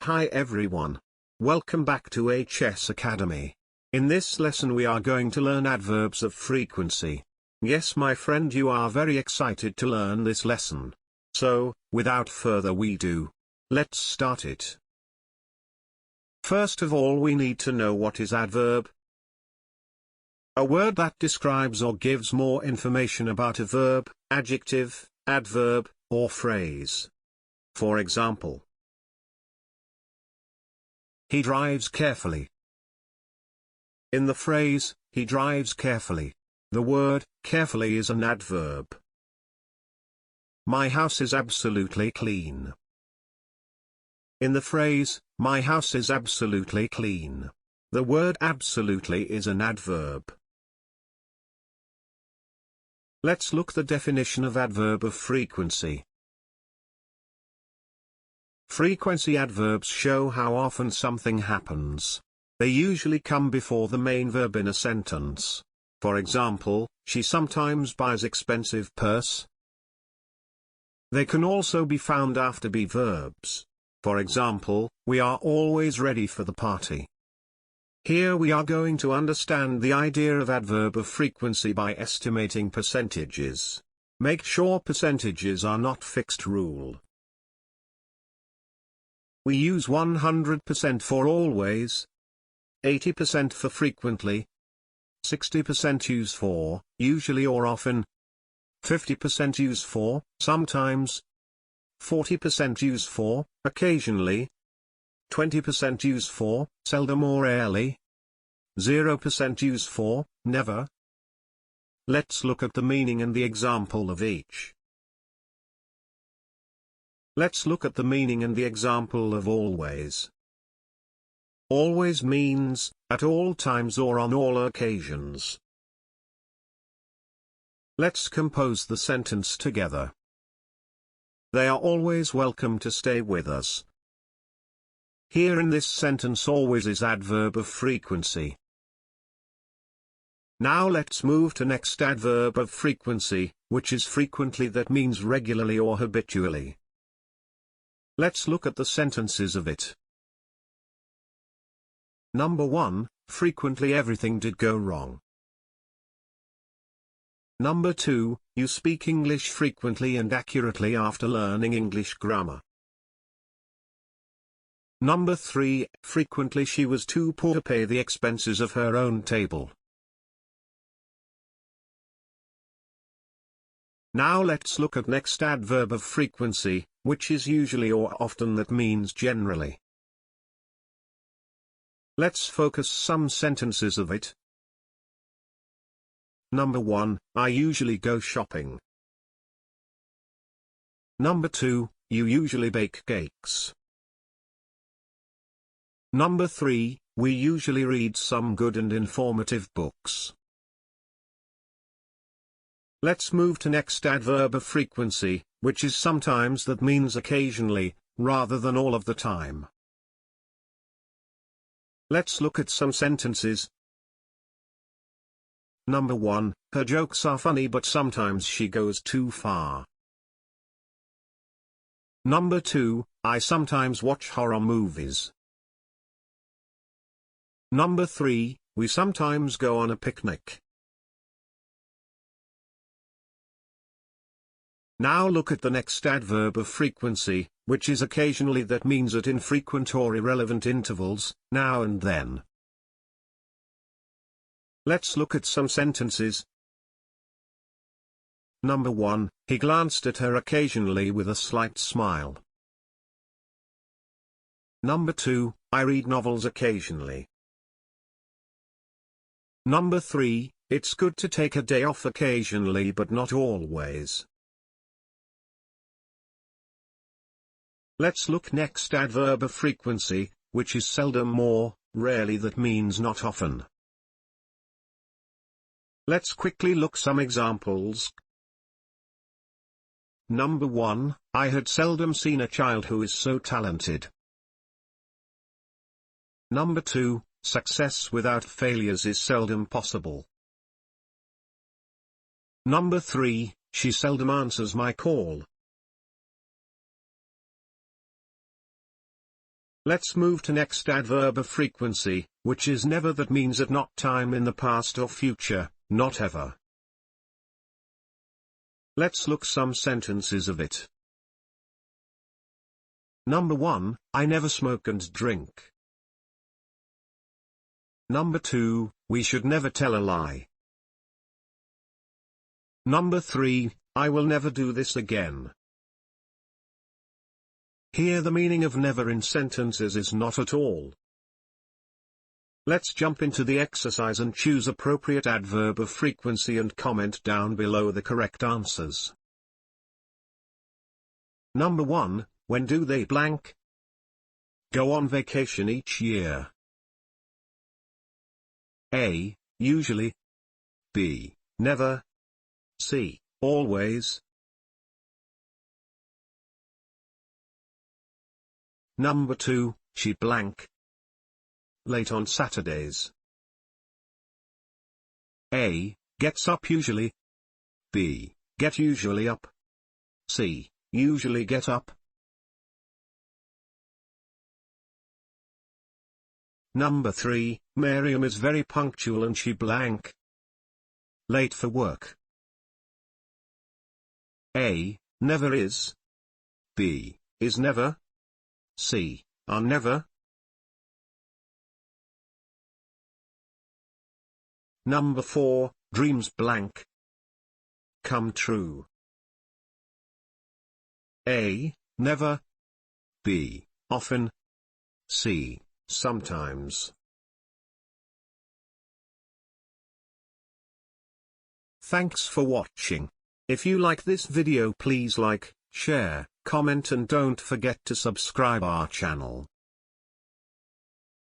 Hi everyone. Welcome back to HS Academy. In this lesson we are going to learn adverbs of frequency. Yes my friend, you are very excited to learn this lesson. So, without further ado, let's start it. First of all we need to know what is adverb. A word that describes or gives more information about a verb, adjective, adverb, or phrase. For example, he drives carefully. In the phrase, he drives carefully, the word, carefully is an adverb. My house is absolutely clean. In the phrase, my house is absolutely clean, the word absolutely is an adverb. Let's look the definition of adverb of frequency. Frequency adverbs show how often something happens. They usually come before the main verb in a sentence. For example, she sometimes buys expensive purse. They can also be found after be verbs. For example, we are always ready for the party. Here we are going to understand the idea of adverb of frequency by estimating percentages. Make sure percentages are not fixed rule. We use 100% for always, 80% for frequently, 60% use for, usually or often, 50% use for, sometimes, 40% use for, occasionally, 20% use for, seldom or rarely, 0% use for, never. Let's look at the meaning and the example of each. Let's look at the meaning and the example of always. Always means, at all times or on all occasions. Let's compose the sentence together. They are always welcome to stay with us. Here in this sentence always is adverb of frequency. Now let's move to next adverb of frequency, which is frequently, that means regularly or habitually. Let's look at the sentences of it. Number 1, frequently everything did go wrong. Number 2, you speak English frequently and accurately after learning English grammar. Number 3, frequently she was too poor to pay the expenses of her own table. Now let's look at next adverb of frequency, which is usually or often, that means generally. Let's focus some sentences of it. Number 1, I usually go shopping. Number 2, you usually bake cakes. Number 3, we usually read some good and informative books. Let's move to next adverb of frequency, which is sometimes, that means occasionally, rather than all of the time. Let's look at some sentences. Number 1, her jokes are funny but sometimes she goes too far. Number 2, I sometimes watch horror movies. Number 3, we sometimes go on a picnic. Now look at the next adverb of frequency, which is occasionally, that means at infrequent or irrelevant intervals, now and then. Let's look at some sentences. Number 1, he glanced at her occasionally with a slight smile. Number 2, I read novels occasionally. Number 3, it's good to take a day off occasionally but not always. Let's look next adverb of frequency, which is seldom or, rarely, that means not often. Let's quickly look some examples. Number 1, I had seldom seen a child who is so talented. Number 2, success without failures is seldom possible. Number 3, she seldom answers my call. Let's move to next adverb of frequency, which is never. That means at not time in the past or future, not ever. Let's look some sentences of it. Number 1, I never smoke and drink. Number 2, we should never tell a lie. Number 3, I will never do this again. Here the meaning of never in sentences is not at all. Let's jump into the exercise and choose appropriate adverb of frequency and comment down below the correct answers. Number 1, when do they blank? Go on vacation each year. A, usually. B, never. C, always. Number 2, she blank. Late on Saturdays. A, gets up usually. B, get usually up. C, usually get up. Number 3, Miriam is very punctual and she blank. Late for work. A, never is. B, is never. C, are never. Number 4, dreams blank. Come true. A, never. B, often. C, sometimes. Thanks for watching. If you like this video, please like, share, comment and don't forget to subscribe our channel.